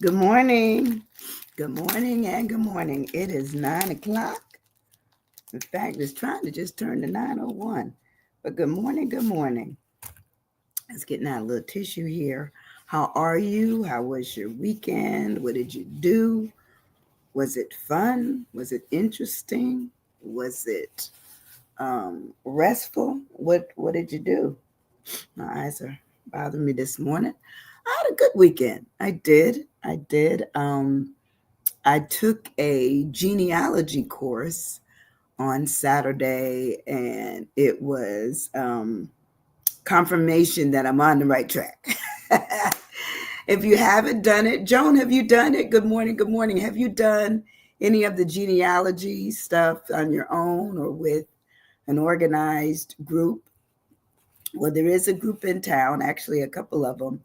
Good morning. Good morning and good morning. It is 9 o'clock. In fact, it's trying to just turn to 9:01. But good morning. Good morning. Let's get out a little tissue here. How are you? How was your weekend? What did you do? Was it fun? Was it interesting? Was it restful? What did you do? My eyes are bothering me this morning. I had a good weekend. I did. I took a genealogy course on Saturday, and it was confirmation that I'm on the right track. If you haven't done it, Joan, have you done it? Good morning. Good morning. Have you done any of the genealogy stuff on your own or with an organized group? Well, there is a group in town, actually, a couple of them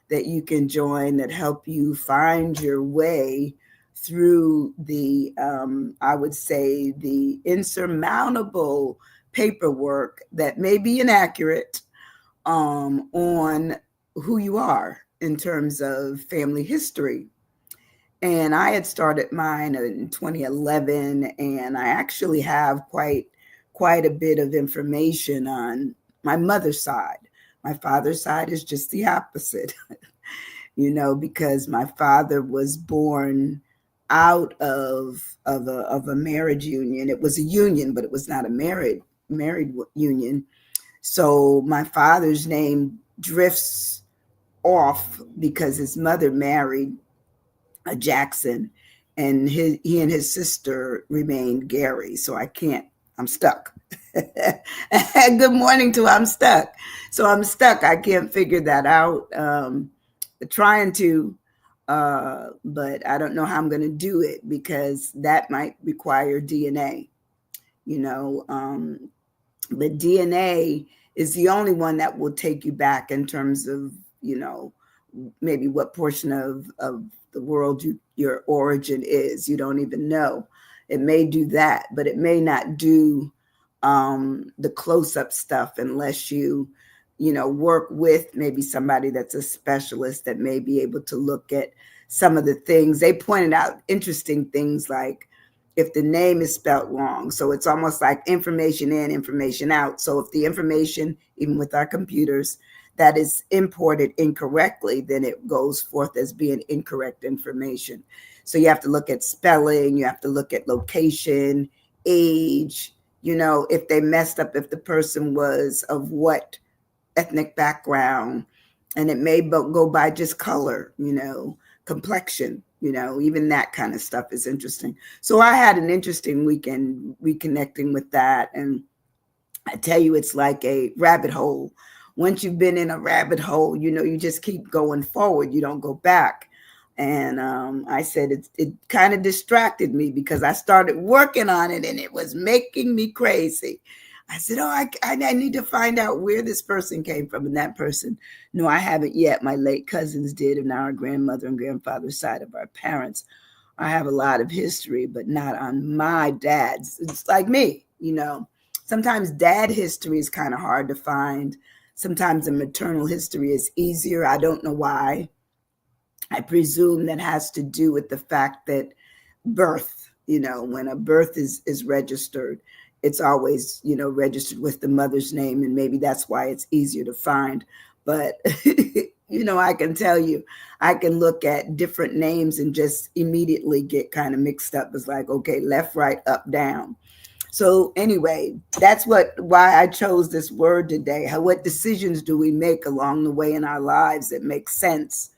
that you can join that help you find your way through the, I would say, the insurmountable paperwork that may be inaccurate on who you are in terms of family history. And I had started mine in 2011, and I actually have quite a bit of information on my mother's side. My father's side is just the opposite, because my father was born out of a marriage union. It was a union, but it was not a married union. So my father's name drifts off because his mother married a Jackson, and he and his sister remained Gary. So I'm stuck. Good morning to I'm stuck. So I'm stuck. I can't figure that out. Trying to, but I don't know how I'm going to do it because that might require DNA, you know. But DNA is the only one that will take you back in terms of, maybe what portion of the world your origin is. You don't even know. It may do that, but it may not do the close-up stuff unless you work with maybe somebody that's a specialist that may be able to look at some of the things. They pointed out interesting things like if the name is spelled wrong. So it's almost like information in, information out. So if the information, even with our computers, that is imported incorrectly, then it goes forth as being incorrect information. So you have to look at spelling, you have to look at location, age, if they messed up, if the person was of what ethnic background, and it may go by just color, complexion, even that kind of stuff is interesting. So I had an interesting weekend reconnecting with that. And I tell you, it's like a rabbit hole. Once you've been in a rabbit hole, you just keep going forward. You don't go back. And I said it kind of distracted me because I started working on it and it was making me crazy. I said, I need to find out where this person came from. And that person, no, I haven't yet. My late cousins did, and our grandmother and grandfather's side of our parents. I have a lot of history, but not on my dad's. It's like me, Sometimes dad history is kind of hard to find. Sometimes the maternal history is easier. I don't know why. I presume that has to do with the fact that birth, when a birth is registered, it's always, registered with the mother's name. And maybe that's why it's easier to find. But, I can tell you, I can look at different names and just immediately get kind of mixed up. It's like, okay, left, right, up, down. So anyway, that's why I chose this word today. What decisions do we make along the way in our lives that make sense?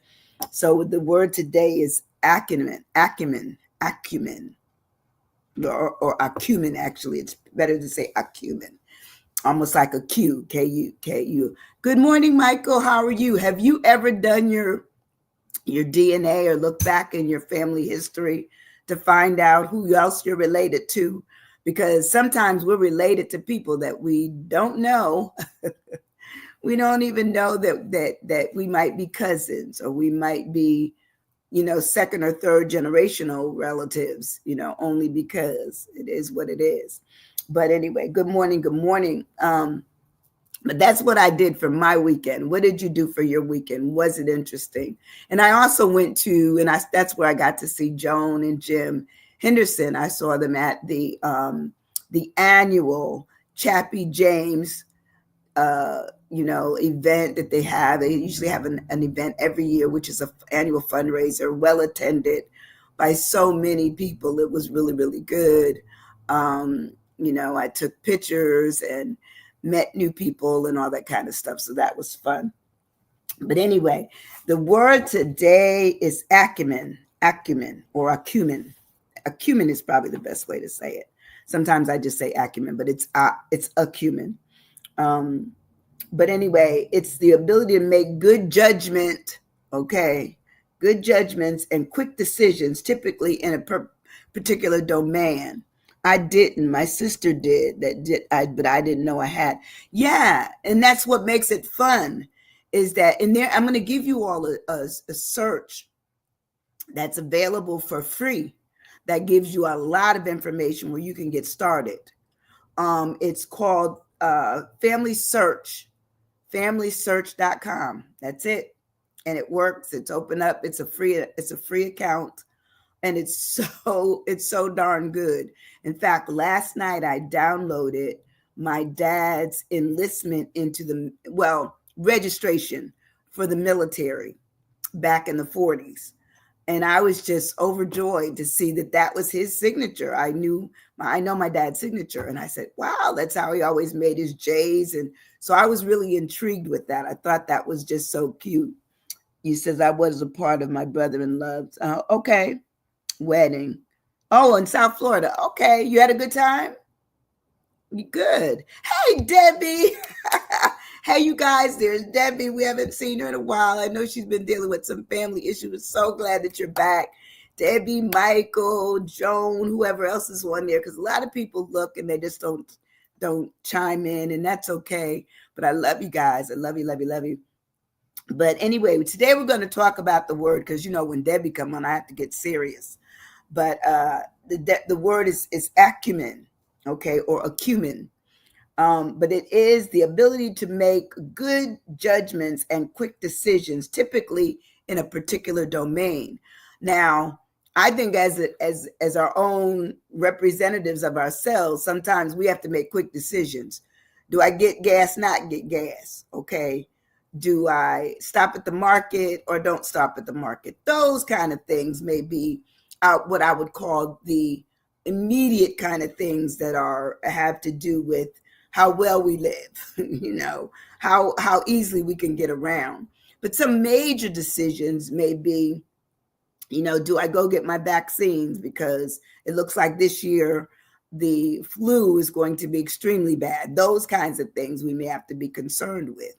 So the word today is acumen, or acumen. Actually, it's better to say acumen, almost like a Q, K-U. Good morning, Michael. How are you? Have you ever done your DNA or look back in your family history to find out who else you're related to? Because sometimes we're related to people that we don't know. We don't even know that we might be cousins, or we might be, second or third generational relatives, only because it is what it is. But anyway, good morning. Good morning. But that's what I did for my weekend. What did you do for your weekend? Was it interesting? And I also went to, and that's where I got to see Joan and Jim Henderson. I saw them at the annual Chappie James event that they have. They usually have an event every year, which is an annual fundraiser, well attended by so many people. It was really, really good. I took pictures and met new people and all that kind of stuff. So that was fun. But anyway, the word today is acumen, or acumen. Acumen is probably the best way to say it. Sometimes I just say acumen, but it's acumen. But anyway, it's the ability to make good judgment, good judgments and quick decisions, typically in a particular domain. I didn't. My sister did. But I didn't know I had. Yeah, and that's what makes it fun. Is that in there? I'm going to give you all a search that's available for free. That gives you a lot of information where you can get started. It's called Family Search. FamilySearch.com. That's it, and it works. It's open up. It's a free account. And it's so darn good. In fact, last night I downloaded my dad's enlistment into registration for the military back in the 40s. And I was just overjoyed to see that was his signature. I know my dad's signature. And I said, wow, that's how he always made his J's. And so I was really intrigued with that. I thought that was just so cute. He says I was a part of my brother-in-law's. Okay. Wedding. Oh, in South Florida. Okay. You had a good time? Good. Hey, Debbie. Hey, you guys, there's Debbie. We haven't seen her in a while. I know she's been dealing with some family issues. So glad that you're back. Debbie, Michael, Joan, whoever else is on there, because a lot of people look and they just don't chime in, and that's okay. But I love you guys. I love you, love you, love you. But anyway, today we're going to talk about the word, because when Debbie come on, I have to get serious. But the word is acumen, or acumen. But it is the ability to make good judgments and quick decisions, typically in a particular domain. Now, I think as our own representatives of ourselves, sometimes we have to make quick decisions. Do I get gas, not get gas? Okay. Do I stop at the market or don't stop at the market? Those kind of things may be what I would call the immediate kind of things that have to do with how well we live, how easily we can get around. But some major decisions may be, do I go get my vaccines? Because it looks like this year the flu is going to be extremely bad. Those kinds of things we may have to be concerned with.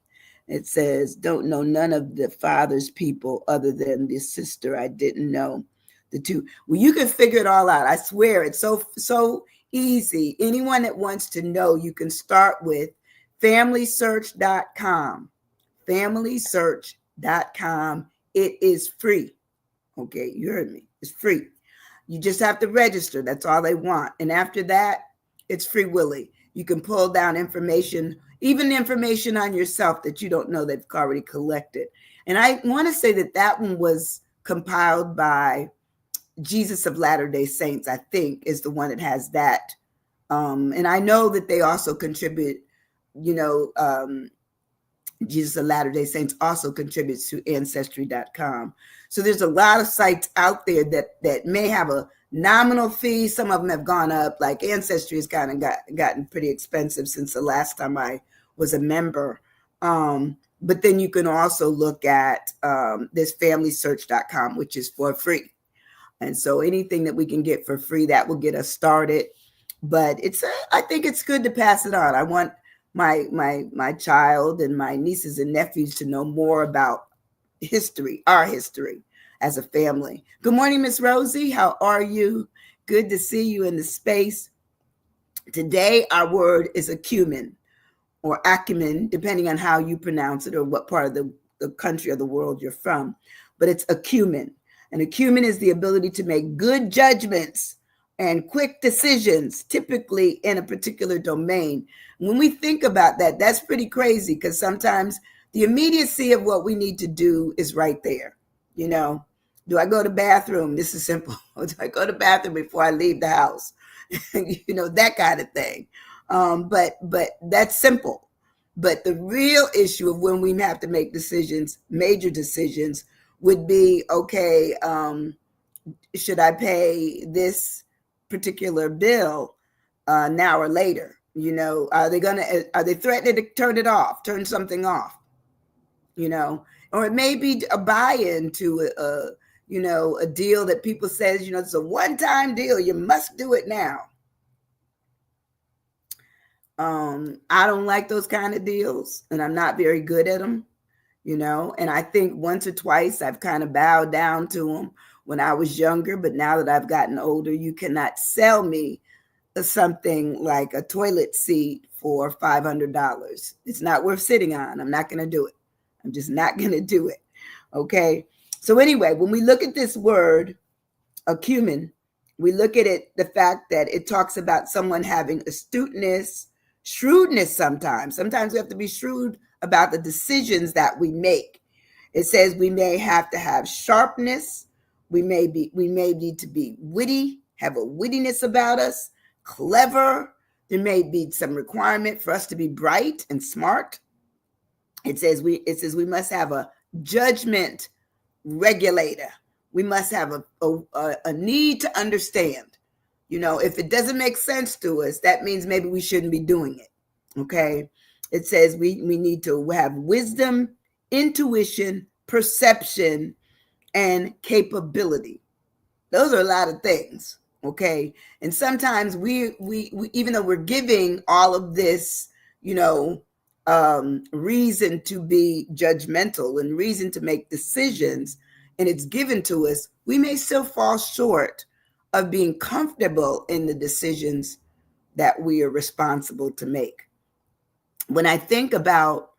It says, don't know none of the father's people other than this sister I didn't know. The two. Well, you can figure it all out. I swear it's so easy. Anyone that wants to know, you can start with FamilySearch.com. FamilySearch.com. It is free. Okay, you heard me. It's free. You just have to register. That's all they want. And after that, it's free willy. You can pull down information, even information on yourself that you don't know they've already collected. And I want to say that one was compiled by Jesus of Latter-day Saints, I think, is the one that has that. And I know that they also contribute, Jesus of Latter-day Saints also contributes to Ancestry.com. So there's a lot of sites out there that may have a nominal fee. Some of them have gone up. Like Ancestry has kind of gotten pretty expensive since the last time I was a member. But then you can also look at this FamilySearch.com, which is for free. And so anything that we can get for free, that will get us started. But I think it's good to pass it on. I want my child and my nieces and nephews to know more about our history as a family. Good morning, Miss Rosie. How are you? Good to see you in the space. Today, our word is acumen or acumen, depending on how you pronounce it or what part of the country or the world you're from. But it's acumen. And acumen is the ability to make good judgments and quick decisions, typically in a particular domain. When we think about that, that's pretty crazy because sometimes the immediacy of what we need to do is right there. You know, do I go to the bathroom? This is simple. Do I go to the bathroom before I leave the house? You know, that kind of thing. But that's simple. But the real issue of when we have to make decisions, major decisions, would be, okay, should I pay this particular bill now or later? You know, are they threatening to turn it off, turn something off? You know, or it may be a buy-in to a deal that people says, it's a one-time deal. You must do it now. I don't like those kind of deals, and I'm not very good at them, and I think once or twice I've kind of bowed down to them when I was younger, but now that I've gotten older, you cannot sell me something like a toilet seat for $500. It's not worth sitting on. I'm not going to do it. I'm just not going to do it. Okay. So anyway, when we look at this word, ACUMEN, we look at it, the fact that it talks about someone having astuteness, shrewdness sometimes. Sometimes we have to be shrewd about the decisions that we make. It says we may have to have sharpness. We may need to be witty, have a wittiness about us, clever. There may be some requirement for us to be bright and smart. It says we must have a judgment regulator. We must have a need to understand. If it doesn't make sense to us, that means maybe we shouldn't be doing it. Okay. It says we need to have wisdom, intuition, perception, and capability. Those are a lot of things. Okay. And sometimes we even though we're giving all of this, reason to be judgmental and reason to make decisions, and it's given to us, we may still fall short of being comfortable in the decisions that we are responsible to make. When I think about,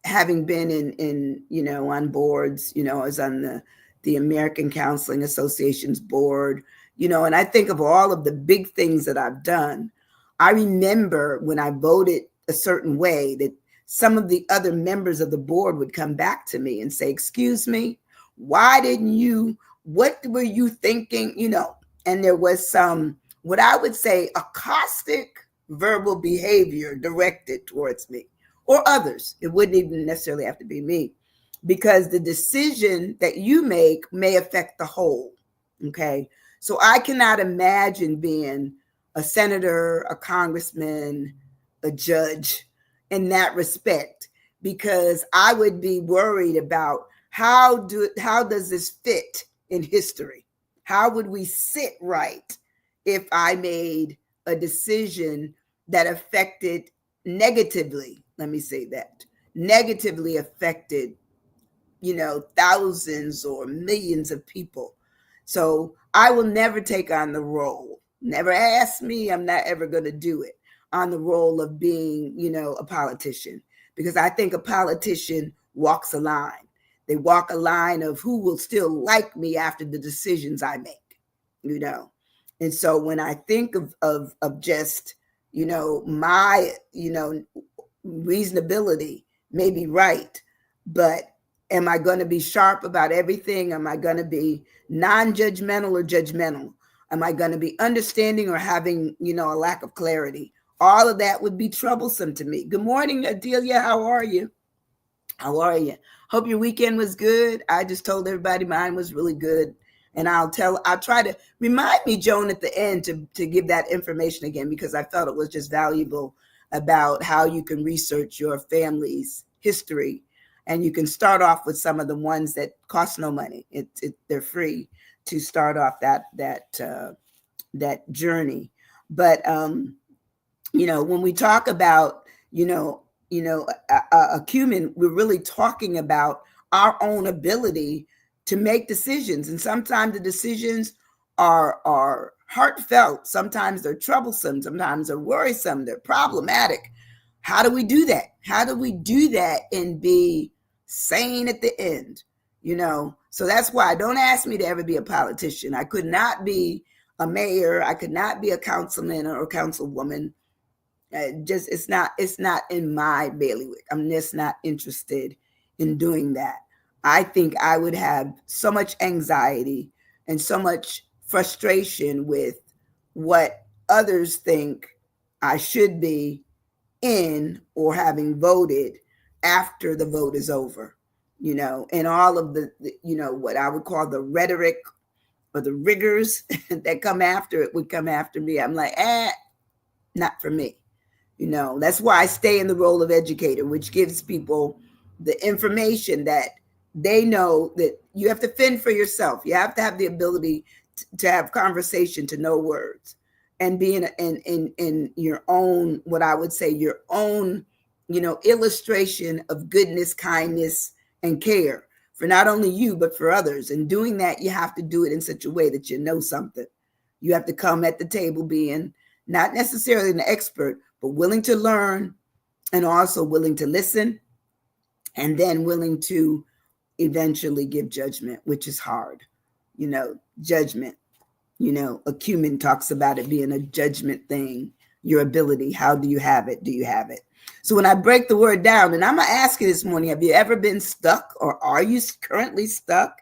having been in on boards, I was on the American Counseling Association's board, and I think of all of the big things that I've done. I remember when I voted a certain way that some of the other members of the board would come back to me and say, excuse me, what were you thinking? And there was some, what I would say, caustic verbal behavior directed towards me or others. It wouldn't even necessarily have to be me, because the decision that you make may affect the whole. Okay. So I cannot imagine being a senator, a congressman, a judge in that respect, because I would be worried about how does this fit in history? How would we sit right if I made a decision that affected negatively, let me say that, negatively affected, thousands or millions of people. So I will never take on the role. Never ask me. I'm not ever going to do it on the role of being, a politician, because I think a politician walks a line. They walk a line of who will still like me after the decisions I make, And so when I think of just, my, reasonability may be right, but am I going to be sharp about everything? Am I going to be non-judgmental or judgmental? Am I going to be understanding or having, a lack of clarity? All of that would be troublesome to me. Good morning, Adelia. How are you? How are you? Hope your weekend was good. I just told everybody mine was really good. And I'll try to remind me, Joan, at the end to give that information again, because I felt it was just valuable about how you can research your family's history. And you can start off with some of the ones that cost no money. They're free to start off that journey. But, when we talk about, ACUMEN, we're really talking about our own ability to make decisions. And sometimes the decisions are heartfelt. Sometimes they're troublesome. Sometimes they're worrisome. They're problematic. How do we do that? How do we do that and be sane at the end? So that's why don't ask me to ever be a politician. I could not be a mayor. I could not be a councilman or a councilwoman. It's not in my bailiwick. I'm just not interested in doing that. I think I would have so much anxiety and so much frustration with what others think I should be in or having voted after the vote is over, and all of the what I would call the rhetoric or the rigors that come after it would come after me. I'm like, not for me. That's why I stay in the role of educator, which gives people the information that they know that you have to fend for yourself. You have to have the ability to have conversation, to know words, and be in your own, what I would say, your own, illustration of goodness, kindness, and care for not only you, but for others. And doing that, you have to do it in such a way that you know something. You have to come at the table being not necessarily an expert, but willing to learn, and also willing to listen, and then willing to eventually give judgment, which is hard. Judgment, ACUMEN talks about it being a judgment thing, your ability. How do you have it? Do you have it? So when I break the word down, and I'm going to ask you this morning, have you ever been stuck, or are you currently stuck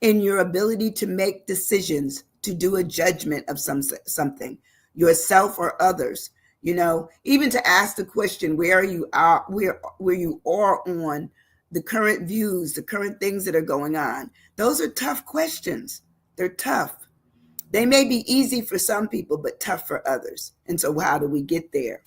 in your ability to make decisions, to do a judgment of something, yourself or others? Even to ask the question, where you are on the current views, the current things that are going on. Those are tough questions. They're tough. They may be easy for some people, but tough for others. And so how do we get there?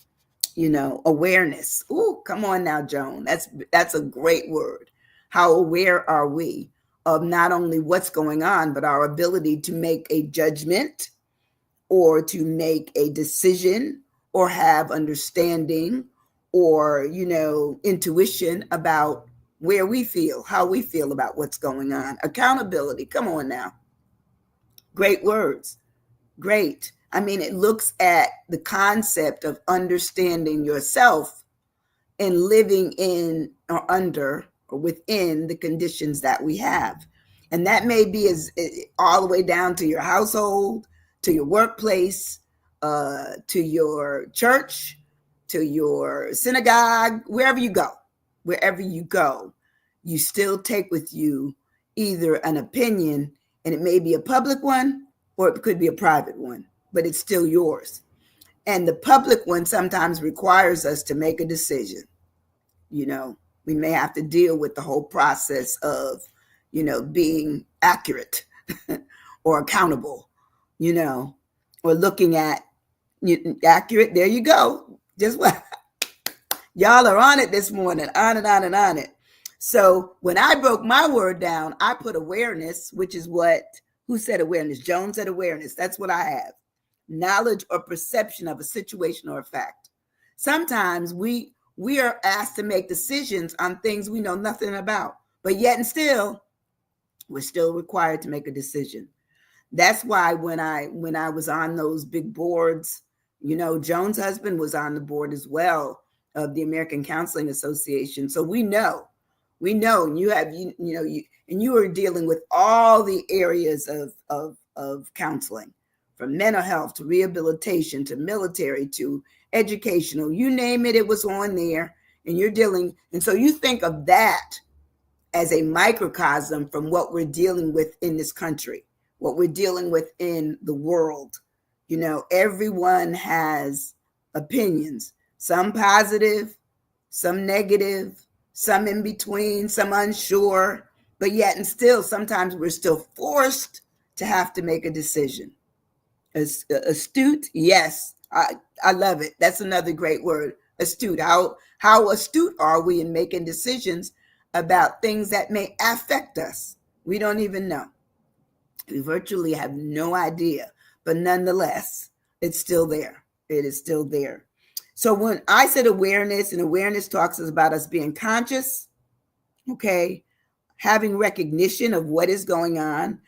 Awareness. Ooh, come on now, Joan. That's a great word. How aware are we of not only what's going on, but our ability to make a judgment, or to make a decision, or have understanding, or, intuition about where we feel, how we feel about what's going on. Accountability. Come on now. Great words. Great. I mean, it looks at the concept of understanding yourself and living in or under or within the conditions that we have. And that may be all the way down to your household, to your workplace, to your church, to your synagogue, wherever you go, you still take with you either an opinion, and it may be a public one, or it could be a private one, but it's still yours. And the public one sometimes requires us to make a decision. We may have to deal with the whole process of, being accurate or accountable, or looking at accurate. There you go. Just what y'all are on it this morning, on and on and on it. So when I broke my word down, I put awareness, which is who said awareness? Joan said awareness. That's what I have. Knowledge or perception of a situation or a fact. Sometimes we are asked to make decisions on things we know nothing about, but yet and still, we're still required to make a decision. That's why when I was on those big boards, Joan's husband was on the board as well of the American Counseling Association. So we know, and you were dealing with all the areas of counseling, from mental health to rehabilitation to military to educational, you name it, it was on there. And you're dealing, and so you think of that as a microcosm from what we're dealing with in this country, what we're dealing with in the world. Everyone has opinions, some positive, some negative, some in between, some unsure, but yet and still, sometimes we're still forced to have to make a decision. Astute, yes, I love it. That's another great word, astute. How astute are we in making decisions about things that may affect us? We don't even know. We virtually have no idea, but nonetheless, it's still there. It is still there. So when I said awareness, and awareness talks about us being conscious, okay, having recognition of what is going on,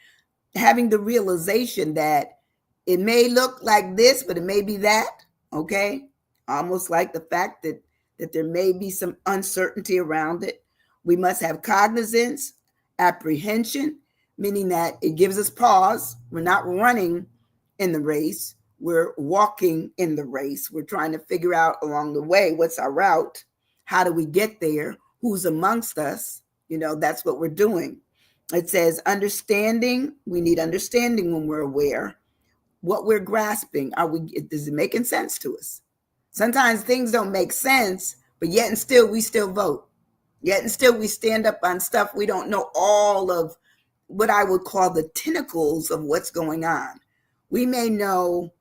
having the realization that it may look like this, but it may be that, okay? Almost like the fact that there may be some uncertainty around it. We must have cognizance, apprehension, meaning that it gives us pause. We're not running in the race. We're walking in the race. We're trying to figure out along the way, what's our route? How do we get there? Who's amongst us? That's what we're doing. It says understanding. We need understanding when we're aware. What we're grasping, is it making sense to us? Sometimes things don't make sense, but yet and still we still vote. Yet and still we stand up on stuff we don't know all of what I would call the tentacles of what's going on. We may know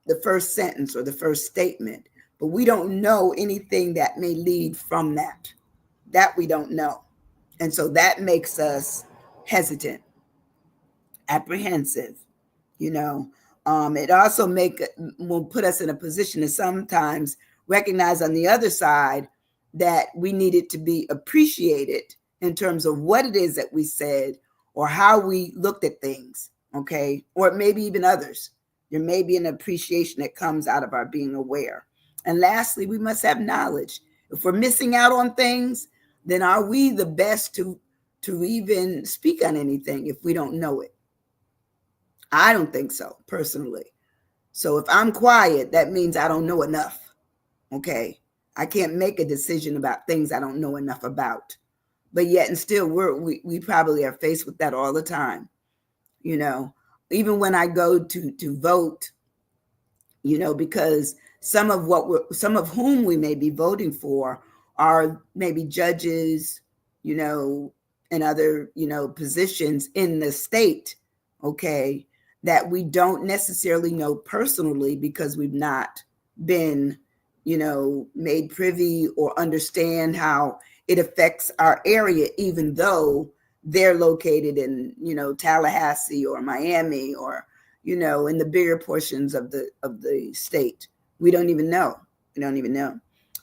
the first sentence or the first statement, but we don't know anything that may lead from that. That we don't know. And so that makes us hesitant, apprehensive. It also will put us in a position to sometimes recognize on the other side that we needed to be appreciated in terms of what it is that we said or how we looked at things, okay? Or maybe even others. There may be an appreciation that comes out of our being aware. And lastly, we must have knowledge. If we're missing out on things, then are we the best to even speak on anything if we don't know it? I don't think so, personally. So if I'm quiet, that means I don't know enough, okay? I can't make a decision about things I don't know enough about. But yet and still, we probably are faced with that all the time. Even when I go to vote, because some of whom we may be voting for are maybe judges, and other, positions in the state, okay, that we don't necessarily know personally because we've not been, made privy or understand how it affects our area, even though they're located in, Tallahassee or Miami or, in the bigger portions of the state. We don't even know.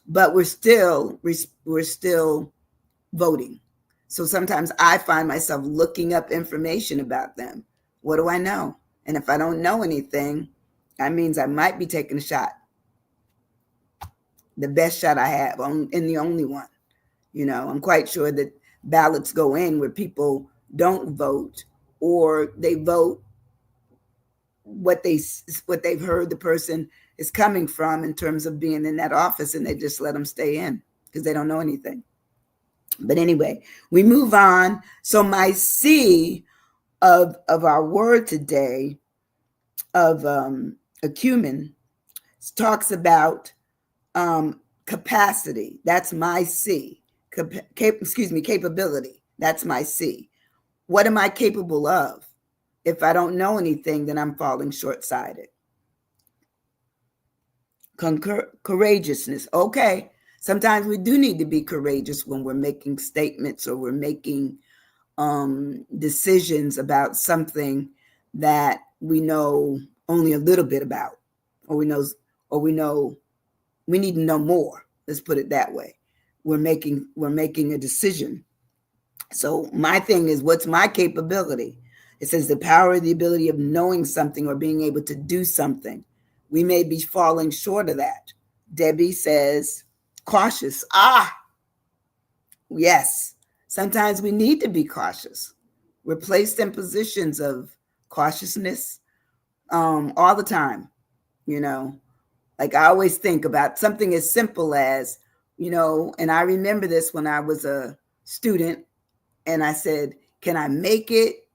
But we're still voting. So sometimes I find myself looking up information about them. What do I know? And if I don't know anything, that means I might be taking a shot. The best shot I have, and the only one. I'm quite sure that ballots go in where people don't vote, or they vote what they've heard the person is coming from in terms of being in that office, and they just let them stay in because they don't know anything. But anyway, we move on. So my C of our word today of ACUMEN talks about capacity. That's my C. Capability. That's my C. What am I capable of? If I don't know anything, then I'm falling short-sighted. Courageousness. Okay. Sometimes we do need to be courageous when we're making statements or we're making decisions about something that we know only a little bit about, or we know we need to know more. Let's put it that way. We're making a decision. So my thing is, what's my capability? It says the power or the ability of knowing something or being able to do something. We may be falling short of that. Debbie says, cautious. Yes. Sometimes we need to be cautious. We're placed in positions of cautiousness all the time. Like I always think about something as simple as, and I remember this when I was a student, and I said, can I make it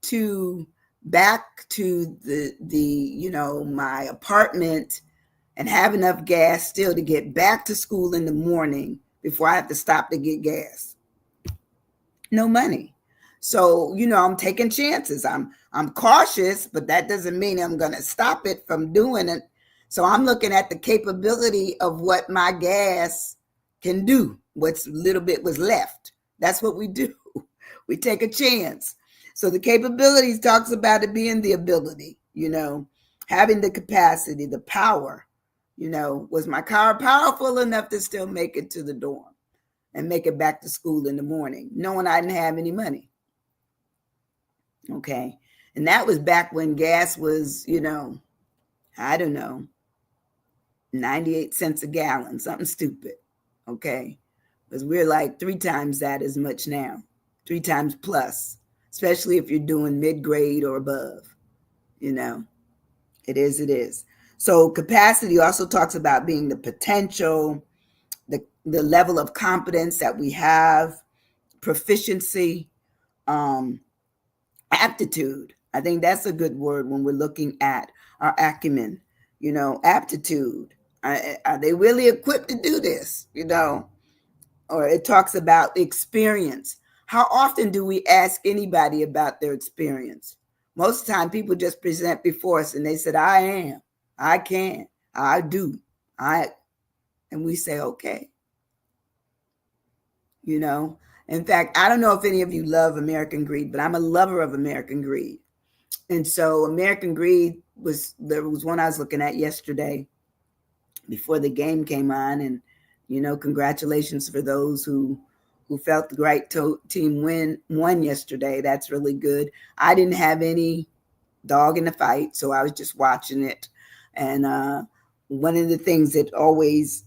back to the my apartment and have enough gas still to get back to school in the morning before I have to stop to get gas? No money. So, I'm taking chances. I'm cautious, but that doesn't mean I'm going to stop it from doing it. So I'm looking at the capability of what my gas can do, what's little bit was left. That's what we do. We take a chance. So the capabilities talks about it being the ability, having the capacity, the power. Was my car powerful enough to still make it to the dorm and make it back to school in the morning, knowing I didn't have any money? Okay. And that was back when gas was, I don't know, 98 cents a gallon, something stupid. Okay. Because we're like 3 times that as much now, 3 times plus, especially if you're doing mid-grade or above, It is. It is. So capacity also talks about being the potential, the level of competence that we have, proficiency, um, aptitude. I think that's a good word when we're looking at our acumen. Aptitude. Are they really equipped to do this? Or it talks about experience. How often do we ask anybody about their experience? Most of the time, people just present before us and they said, I am, I can, I do, I, and we say, okay, you know. In fact, I don't know if any of you love American Greed, but I'm a lover of American Greed. And so American Greed there was one I was looking at yesterday before the game came on, and congratulations for those who felt the right team won yesterday. That's really good. I didn't have any dog in the fight, so I was just watching it. And one of the things that always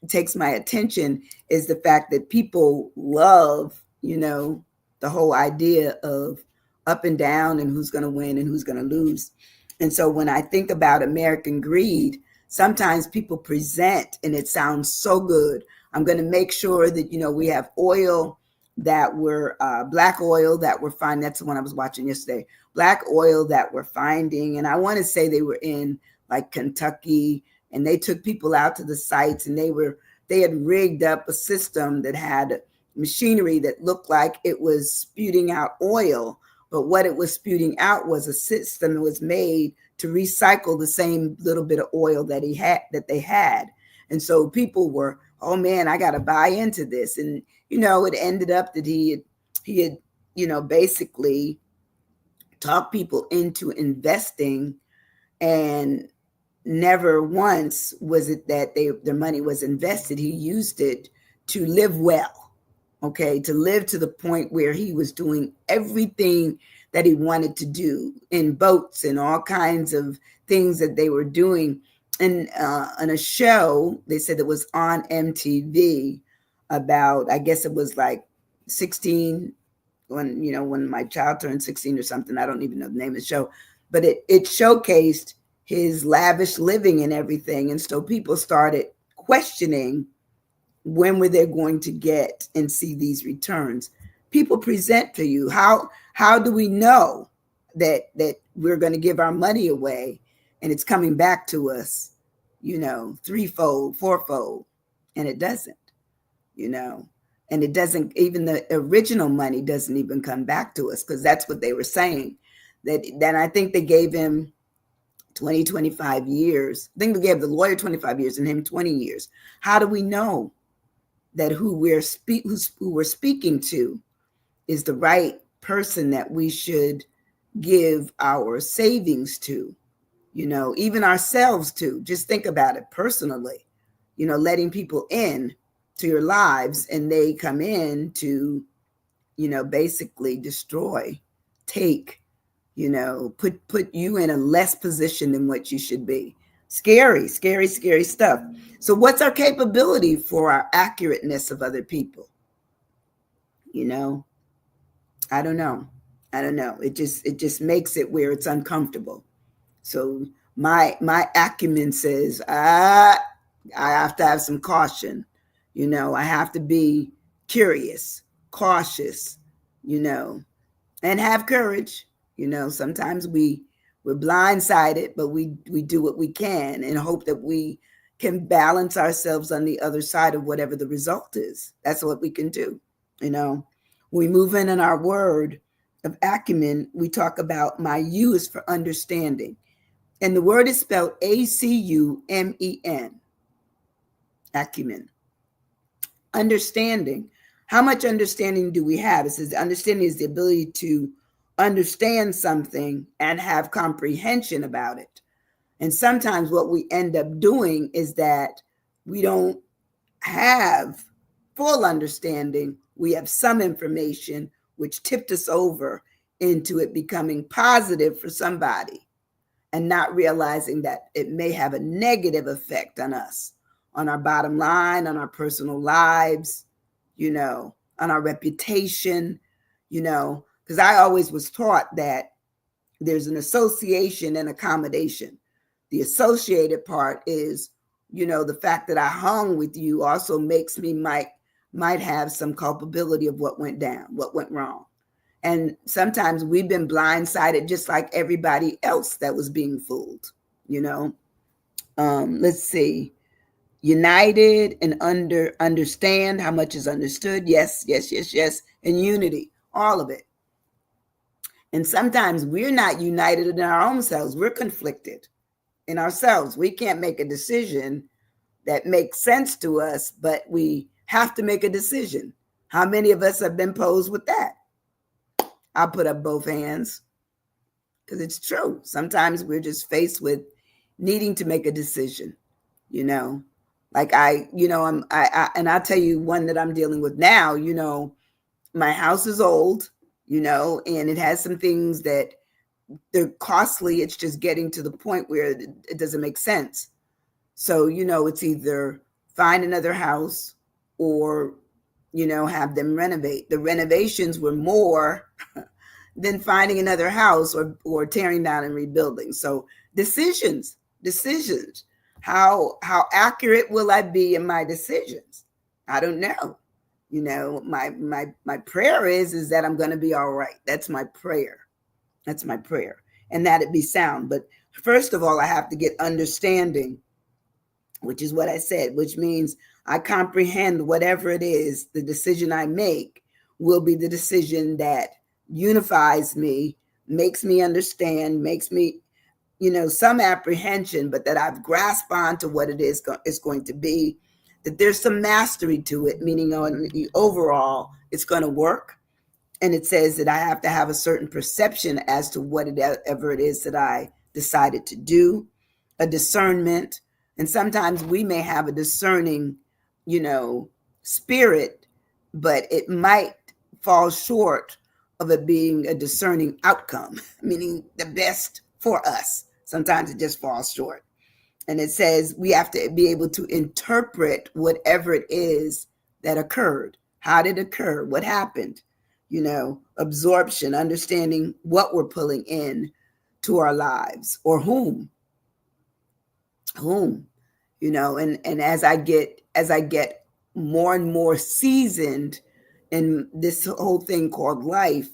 takes my attention is the fact that people love the whole idea of up and down and who's going to win and who's going to lose. And so when I think about American Greed, sometimes people present and it sounds so good. I'm going to make sure that we have oil that we're black oil that we're finding. That's the one I was watching yesterday. Black oil that we're finding, and I want to say they were in like Kentucky, and they took people out to the sites, and they had rigged up a system that had machinery that looked like it was spewing out oil, but what it was spewing out was a system that was made to recycle the same little bit of oil that they had. And so people were, oh man, I got to buy into this. And it ended up that he had basically talked people into investing, and never once was it that their money was invested. He used it to live well, okay, to live to the point where he was doing everything that he wanted to do in boats and all kinds of things that they were doing. And on a show, they said it was on MTV about, I guess it was like 16, when my child turned 16 or something. I don't even know the name of the show, but it showcased his lavish living and everything. And so people started questioning when were they going to get and see these returns. People present to you. How do we know that we're going to give our money away and it's coming back to us, threefold, fourfold? And it doesn't, and it doesn't, even the original money doesn't even come back to us, because that's what they were saying. That I think they gave him 20, 25 years. I think they gave the lawyer 25 years and him 20 years. How do we know that who we're speaking to is the right person that we should give our savings to, even ourselves to? Just think about it personally, letting people in to your lives, and they come in to, basically destroy, take, put you in a less position than what you should be. Scary, scary, scary stuff. So what's our capability for our accurateness of other people? I don't know. It just makes it where it's uncomfortable. So my acumen says, I have to have some caution. I have to be curious, cautious, and have courage. Sometimes we're blindsided, but we do what we can and hope that we can balance ourselves on the other side of whatever the result is. That's what we can do. We move in our word of acumen. We talk about my U is for understanding. And the word is spelled ACUMEN, acumen. Understanding. How much understanding do we have? It says understanding is the ability to understand something and have comprehension about it. And sometimes what we end up doing is that we don't have full understanding. We have some information which tipped us over into it becoming positive for somebody, and not realizing that it may have a negative effect on us, on our bottom line, on our personal lives, on our reputation, because I always was taught that there's an association and accommodation. The associated part is, the fact that I hung with you also makes me might have some culpability of what went down, what went wrong. And sometimes we've been blindsided just like everybody else that was being fooled, Let's see. United and understand. How much is understood? Yes, yes, yes, yes. And unity, all of it. And sometimes we're not united in our own selves. We're conflicted in ourselves. We can't make a decision that makes sense to us, but we have to make a decision. How many of us have been posed with that? I'll put up both hands because it's true. Sometimes we're just faced with needing to make a decision, like and I'll tell you one that I'm dealing with now. My house is old, and it has some things that they're costly. It's just getting to the point where it doesn't make sense. So, it's either find another house or, have them renovate. The renovations were more than finding another house or tearing down and rebuilding. So decisions. How accurate will I be in my decisions? I don't know. My prayer is that I'm going to be all right. That's my prayer. And that it be sound. But first of all, I have to get understanding, which is what I said, which means I comprehend whatever it is, the decision I make will be the decision that unifies me, makes me understand, makes me, some apprehension, but that I've grasped onto what it is going to be, that there's some mastery to it, meaning on the overall, it's going to work. And it says that I have to have a certain perception as to whatever it is that I decided to do, a discernment. And sometimes we may have a discerning, spirit, but it might fall short of it being a discerning outcome, meaning the best for us. Sometimes it just falls short. And it says we have to be able to interpret whatever it is that occurred. How did it occur? What happened? Absorption, understanding what we're pulling in to our lives or whom, and as I get more and more seasoned in this whole thing called life,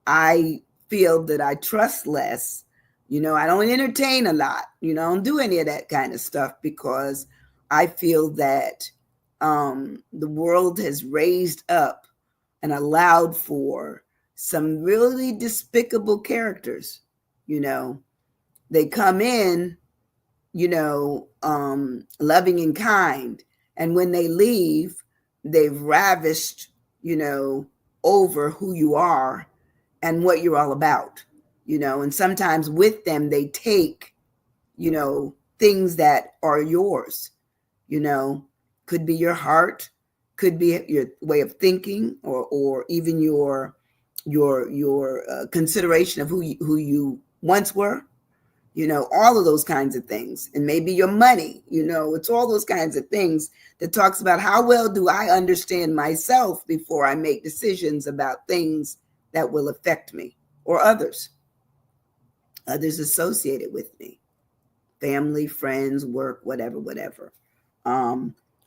I feel that I trust less. I don't entertain a lot. I don't do any of that kind of stuff because I feel that the world has raised up and allowed for some really despicable characters. They come in, loving and kind. And when they leave, they've ravished, over who you are and what you're all about, and sometimes with them, they take, things that are yours, could be your heart, could be your way of thinking, or even your consideration of who you once were, all of those kinds of things. And maybe your money, it's all those kinds of things that talks about how well do I understand myself before I make decisions about things that will affect me or others associated with me, family, friends, work, whatever.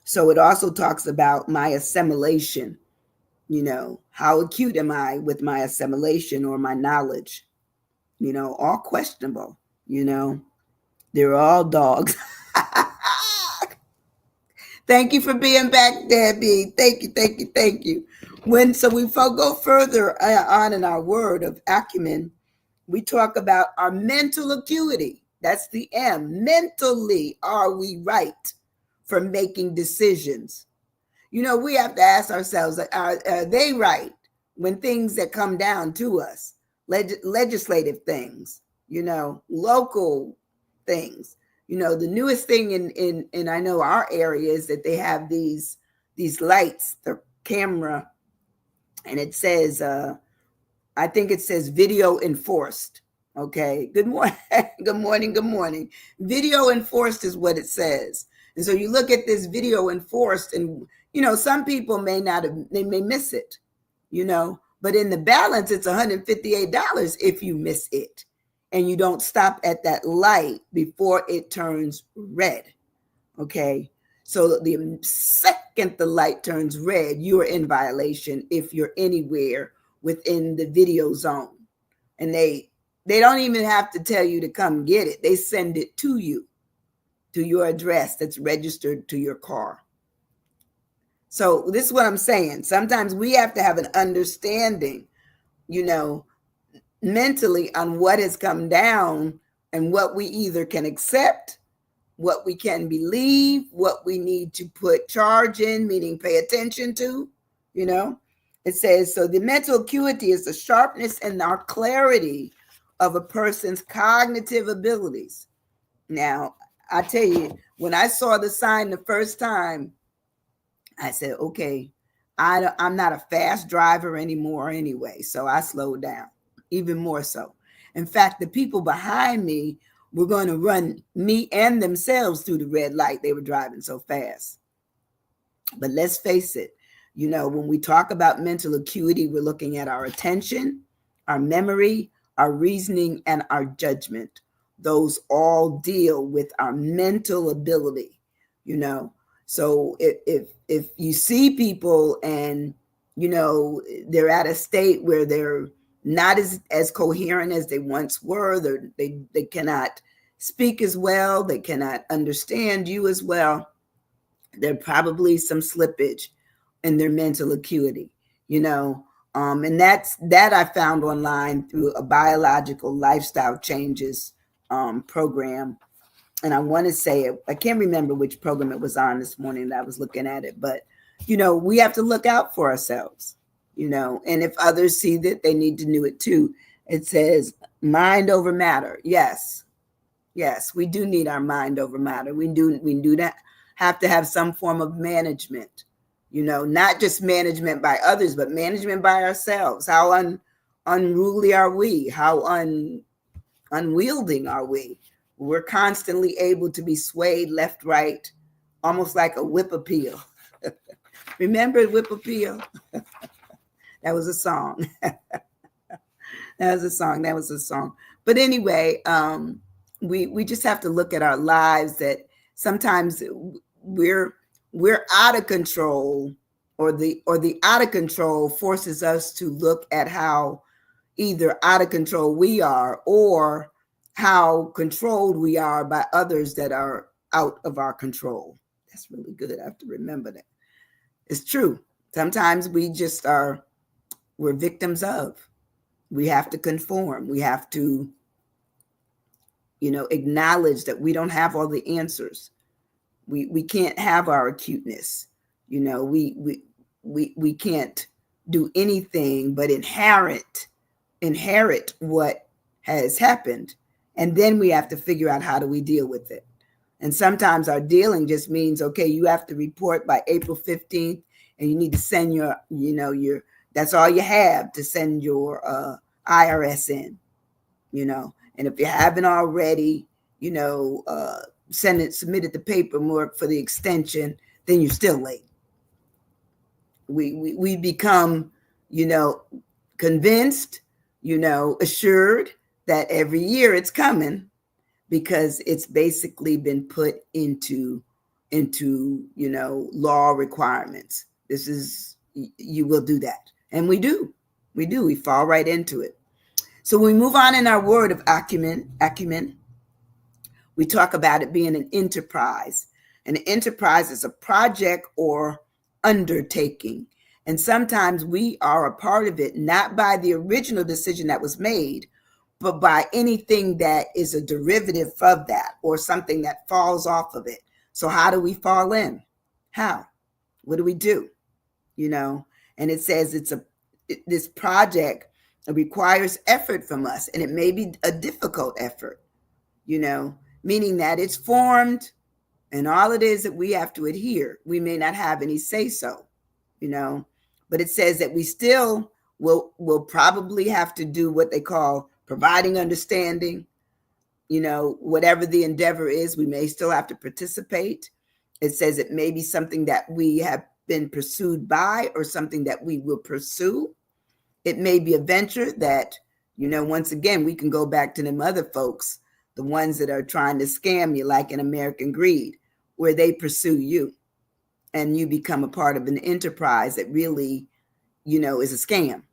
So it also talks about my assimilation, how acute am I with my assimilation or my knowledge, all questionable, they're all dogs. Thank you for being back, Debbie. Thank you. So we go further on in our word of acumen, we talk about our mental acuity. That's the M. Mentally, are we right for making decisions? We have to ask ourselves, are they right when things that come down to us, legislative things, local things, the newest thing in I know our area is that they have these lights, the camera, and it says, I think it says video enforced. Okay. Good morning. Good morning. Video enforced is what it says. And so you look at this video enforced and, some people they may miss it, but in the balance, it's $158 if you miss it. and you don't stop at that light before it turns red. Okay. So the second the light turns red, you are in violation if you're anywhere within the video zone. And they don't even have to tell you to come get it. They send it to you, to your address that's registered to your car. So this is what I'm saying. Sometimes we have to have an understanding, mentally on what has come down and what we either can accept, what we can believe, what we need to put charge in, meaning pay attention to. It says, so the mental acuity is the sharpness and our clarity of a person's cognitive abilities. Now, I tell you, when I saw the sign the first time, I said, okay, I'm not a fast driver anymore anyway. So I slowed down even more so. In fact, the people behind me were going to run me and themselves through the red light. They were driving so fast. But let's face it, when we talk about mental acuity, we're looking at our attention, our memory, our reasoning, and our judgment. Those all deal with our mental ability, So if you see people and, they're at a state where they're not as coherent as they once were, they cannot speak as well, they cannot understand you as well, there probably some slippage in their mental acuity, and that I found online through a biological lifestyle changes program. And I want to say it, I can't remember which program it was on this morning that I was looking at it, but, we have to look out for ourselves, and if others see that, they need to do it too. It says mind over matter. Yes, we do need our mind over matter. We do that. Have to have some form of management, not just management by others, but management by ourselves. How unruly are we? How unwielding are we? We're constantly able to be swayed left, right, almost like a whip appeal. Remember whip appeal? That was a song. That was a song. But anyway, we just have to look at our lives that sometimes we're out of control, or the out of control forces us to look at how either out of control we are, or how controlled we are by others that are out of our control. That's really good. I have to remember that. It's true. Sometimes we're victims of. We have to conform. We have to, acknowledge that we don't have all the answers. We can't have our acuteness. We can't do anything but inherit what has happened. And then we have to figure out how do we deal with it. And sometimes our dealing just means, okay, you have to report by April 15th, and you need to send your that's all you have to send your IRS in, and if you haven't already, submitted the paperwork for the extension, then you're still late. We become, convinced, assured that every year it's coming, because it's basically been put into law requirements. This is, you will do that. And we do. We fall right into it. So when we move on in our word of acumen, we talk about it being an enterprise. An enterprise is a project or undertaking. And sometimes we are a part of it, not by the original decision that was made, but by anything that is a derivative of that, or something that falls off of it. So how do we fall in? How? What do we do? And it says this project requires effort from us, and it may be a difficult effort, meaning that it's formed, and all it is that we have to adhere. We may not have any say so, but it says that we still will probably have to do what they call providing understanding. Whatever the endeavor is, we may still have to participate. It says it may be something that we have been pursued by, or something that we will pursue. It may be a venture that Once again, we can go back to them other folks, the ones that are trying to scam you, like in American Greed, where they pursue you and you become a part of an enterprise that really, is a scam.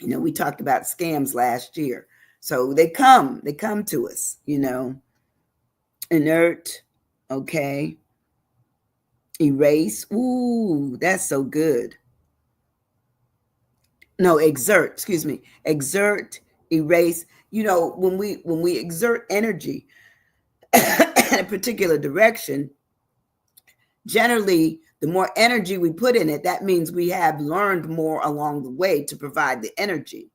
We talked about scams last year. So they come to us, inert, okay. Erase. Ooh, that's so good. No, exert, excuse me. Exert, erase. When we exert energy in a particular direction, generally the more energy we put in it, that means we have learned more along the way to provide the energy.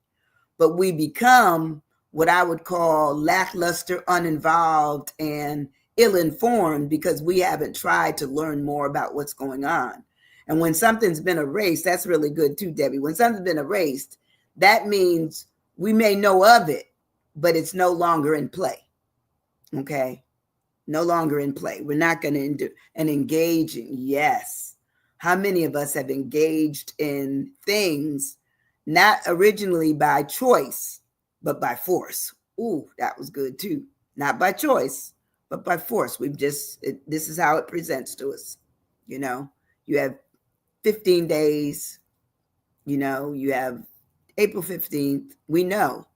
But we become what I would call lackluster, uninvolved, and ill-informed because we haven't tried to learn more about what's going on. And when something's been erased, that's really good too, Debbie. When something's been erased, that means we may know of it, but it's no longer in play. Okay? No longer in play. We're not going to do and engaging. Yes. How many of us have engaged in things not originally by choice, but by force? Ooh, that was good too. Not by choice, but by force. This is how it presents to us. You have 15 days, you have April 15th. We know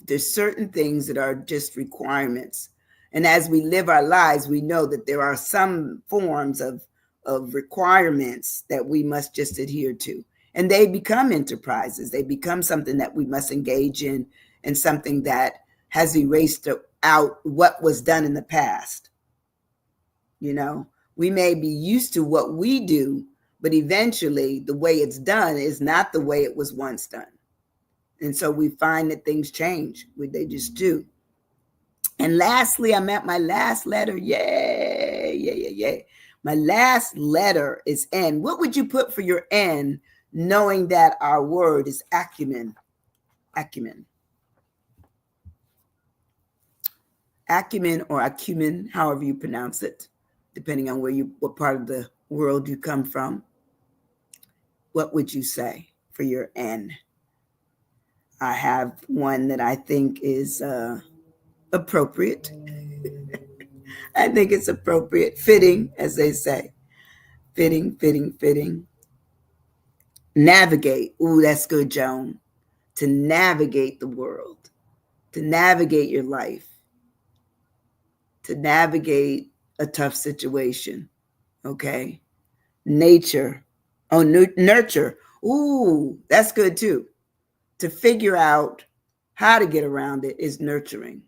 there's certain things that are just requirements. And as we live our lives, we know that there are some forms of requirements that we must just adhere to. And they become enterprises. They become something that we must engage in and something that has erased out what was done in the past. We may be used to what we do, but eventually the way it's done is not the way it was once done. And so we find that things change. They just do. And lastly, I'm at my last letter. Yay. My last letter is N. What would you put for your N, knowing that our word is acumen? Acumen. Acumen or ACUMEN, however you pronounce it, depending on what part of the world you come from. What would you say for your N? I have one that I think is appropriate. I think it's appropriate. Fitting, as they say. Fitting. Navigate. Ooh, that's good, Joan. To navigate the world. To navigate your life. To navigate a tough situation. Okay? Nature. Oh, nurture. Ooh, that's good too. To figure out how to get around it is nurturing.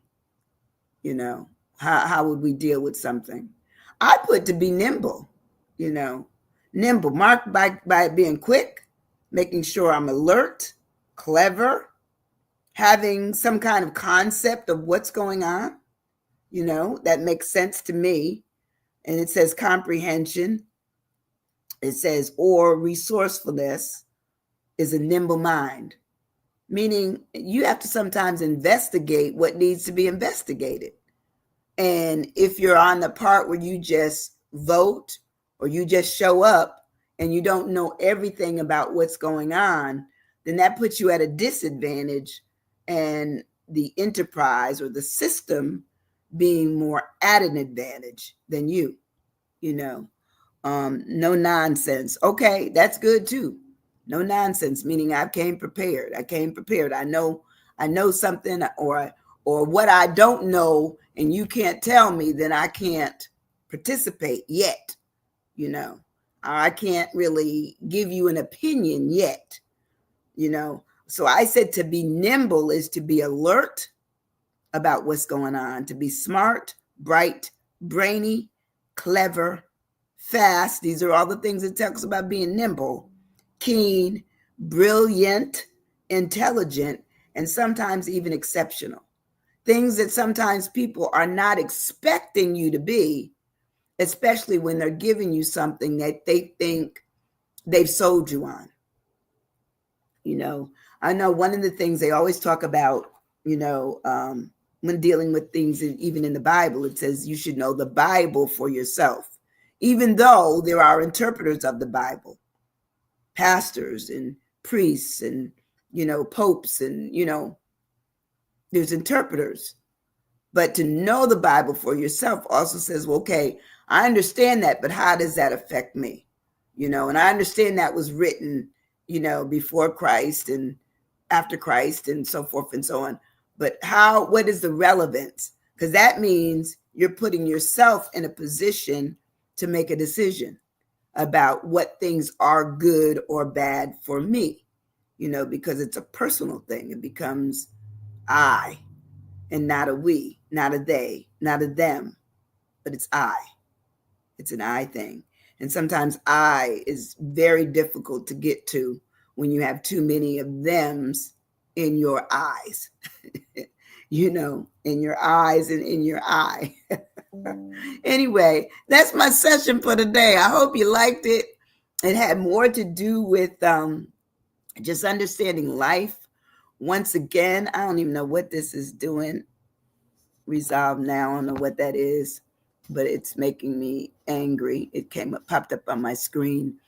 How would we deal with something? I put to be nimble, nimble, marked by being quick, making sure I'm alert, clever, having some kind of concept of what's going on, that makes sense to me. And it says comprehension. It says, or resourcefulness is a nimble mind, meaning you have to sometimes investigate what needs to be investigated. And if you're on the part where you just vote or you just show up and you don't know everything about what's going on, then that puts you at a disadvantage, and the enterprise or the system being more at an advantage than you. No nonsense. Okay, that's good too. No nonsense, meaning I came prepared. I know something, or what I don't know, and you can't tell me, then I can't participate yet. I can't really give you an opinion yet. So I said to be nimble is to be alert about what's going on, to be smart, bright, brainy, clever, fast. These are all the things it talks about being nimble, keen, brilliant, intelligent, and sometimes even exceptional. Things that sometimes people are not expecting you to be, especially when they're giving you something that they think they've sold you on. I know one of the things they always talk about, when dealing with things, even in the Bible, it says you should know the Bible for yourself, even though there are interpreters of the Bible, pastors and priests and, popes and, There's interpreters. But to know the Bible for yourself also says, well, okay, I understand that, but how does that affect me? And I understand that was written, before Christ and after Christ and so forth and so on. But what is the relevance? Because that means you're putting yourself in a position to make a decision about what things are good or bad for me, because it's a personal thing. It becomes I and not a we, not a they, not a them, but it's I. It's an I thing. And sometimes I is very difficult to get to when you have too many of thems in your eyes, in your eyes and in your eye. Anyway, that's my session for today. I hope you liked it. It had more to do with just understanding life. Once again, I don't even know what this is doing. Resolve now. I don't know what that is, but it's making me angry. It popped up on my screen,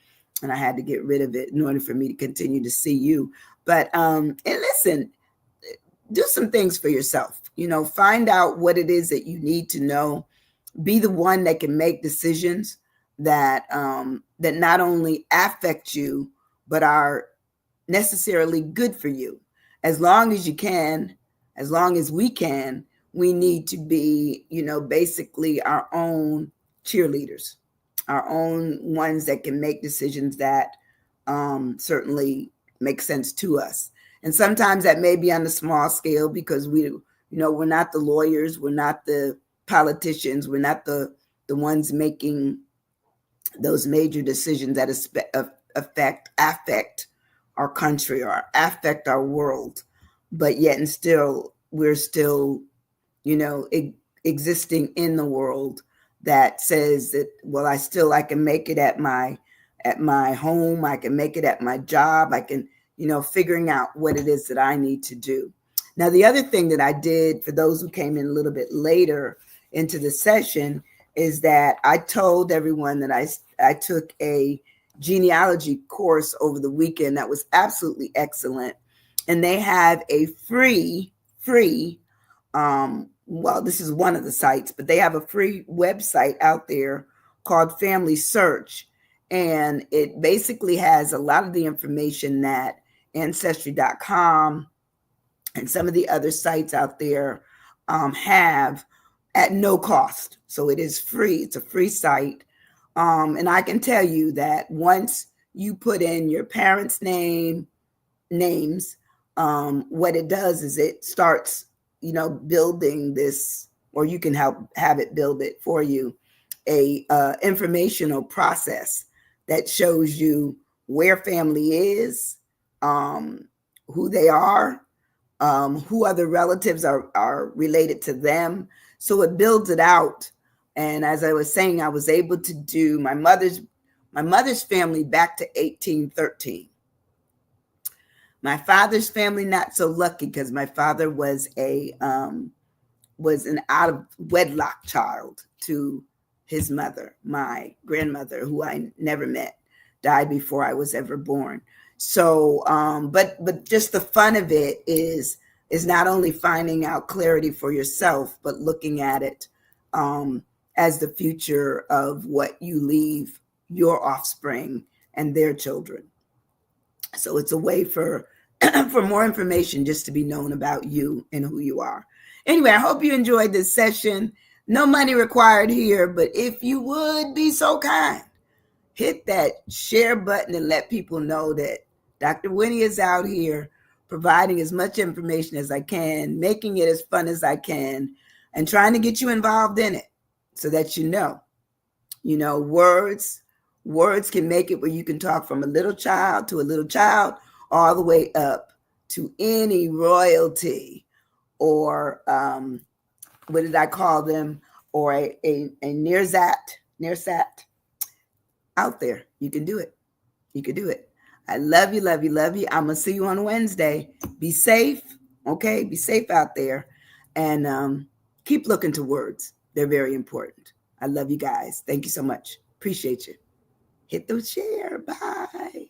and I had to get rid of it in order for me to continue to see you. But and listen, do some things for yourself. Find out what it is that you need to know. Be the one that can make decisions that that not only affect you but are necessarily good for you. As long as you can, as long as we can, we need to be, basically our own cheerleaders, our own ones that can make decisions that certainly make sense to us. And sometimes that may be on a small scale because we're not the lawyers, we're not the politicians, we're not the ones making those major decisions that affect our country or affect our world. But yet and still, we're still existing in the world that says that, well, I can make it at my home, I can make it at my job, I can, figuring out what it is that I need to do. Now, the other thing that I did for those who came in a little bit later into the session is that I told everyone that I took a genealogy course over the weekend that was absolutely excellent. And they have a free, well, this is one of the sites, but they have a free website out there called Family Search. And it basically has a lot of the information that Ancestry.com and some of the other sites out there have at no cost. So it is free. It's a free site. And I can tell you that once you put in your parents' names, what it does is it starts, building this, or you can have it build it for you, a informational process that shows you where family is, who they are, who other relatives are related to them. So it builds it out. And as I was saying, I was able to do my mother's family back to 1813. My father's family, not so lucky, because my father was an out of wedlock child to his mother, my grandmother, who I never met, died before I was ever born. So, but just the fun of it is not only finding out clarity for yourself, but looking at it as the future of what you leave your offspring and their children. So it's a way for more information just to be known about you and who you are. Anyway, I hope you enjoyed this session. No money required here, but if you would be so kind, hit that share button and let people know that Dr. Winnie is out here providing as much information as I can, making it as fun as I can, and trying to get you involved in it so that words can make it where you can talk from a little child to a little child all the way up to any royalty or what did I call them? Or a nearsat out there. You can do it. You can do it. I love you, love you, love you. I'm going to see you on Wednesday. Be safe. Okay. Be safe out there and keep looking to words. They're very important. I love you guys. Thank you so much. Appreciate you. Hit the share. Bye.